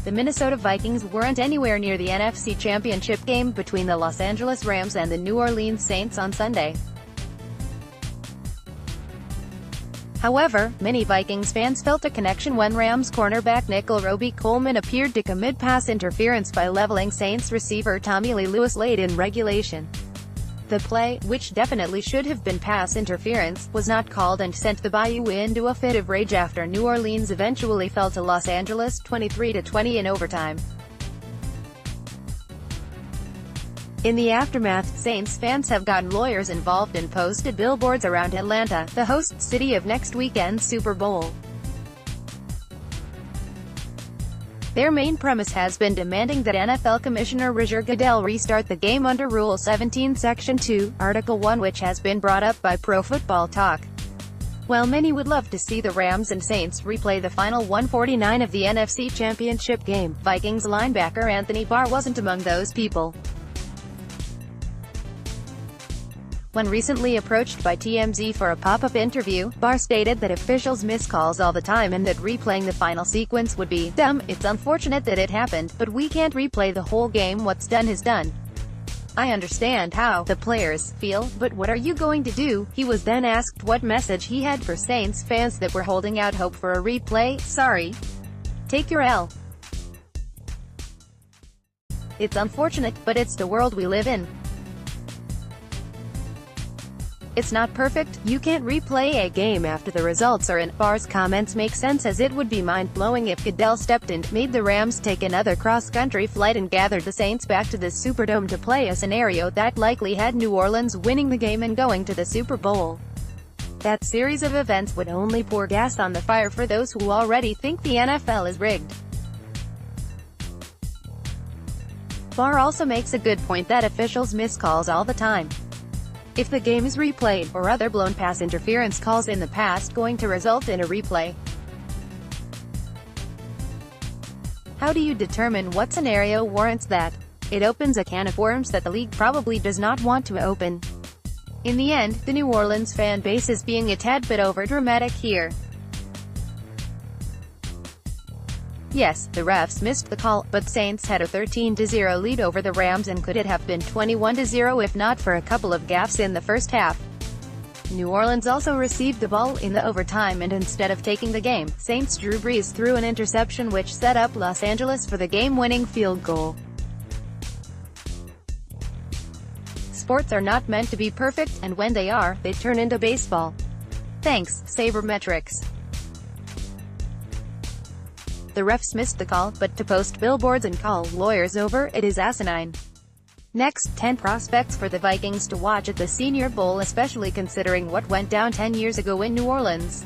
the Minnesota Vikings weren't anywhere near the NFC Championship game between the Los Angeles Rams and the New Orleans Saints on Sunday. However, many Vikings fans felt a connection when Rams cornerback Nickell Roby-Coleman appeared to commit pass interference by leveling Saints receiver Tommylee Lewis late in regulation. The play, which definitely should have been pass interference, was not called and sent the Bayou into a fit of rage after New Orleans eventually fell to Los Angeles 23-20 in overtime. In the aftermath, Saints fans have gotten lawyers involved and posted billboards around Atlanta, the host city of next weekend's Super Bowl. Their main premise has been demanding that NFL Commissioner Roger Goodell restart the game under Rule 17 Section 2, Article 1, which has been brought up by Pro Football Talk. While many would love to see the Rams and Saints replay the final 149 of the NFC Championship game, Vikings linebacker Anthony Barr wasn't among those people. When recently approached by TMZ for a pop-up interview, Barr stated that officials miss calls all the time and that replaying the final sequence would be dumb. It's unfortunate that it happened, but we can't replay the whole game. What's done is done. I understand how the players feel, but what are you going to do? He was then asked what message he had for Saints fans that were holding out hope for a replay. Sorry. Take your L. It's unfortunate, but it's the world we live in. It's not perfect, you can't replay a game after the results are in. Barr's comments make sense, as it would be mind-blowing if Goodell stepped in, made the Rams take another cross-country flight and gathered the Saints back to the Superdome to play a scenario that likely had New Orleans winning the game and going to the Super Bowl. That series of events would only pour gas on the fire for those who already think the NFL is rigged. Barr also makes a good point that officials miss calls all the time. If the game is replayed, or other blown pass interference calls in the past going to result in a replay? How do you determine what scenario warrants that? It opens a can of worms that the league probably does not want to open. In the end, the New Orleans fan base is being a tad bit overdramatic here. Yes, the refs missed the call, but Saints had a 13-0 lead over the Rams, and could it have been 21-0 if not for a couple of gaffes in the first half. New Orleans also received the ball in the overtime, and instead of taking the game, Saints Drew Brees threw an interception which set up Los Angeles for the game-winning field goal. Sports are not meant to be perfect, and when they are, they turn into baseball. Thanks, Sabermetrics. The refs missed the call, but to post billboards and call lawyers over it is asinine. Next, 10 prospects for the Vikings to watch at the Senior Bowl, especially considering what went down 10 years ago in New Orleans.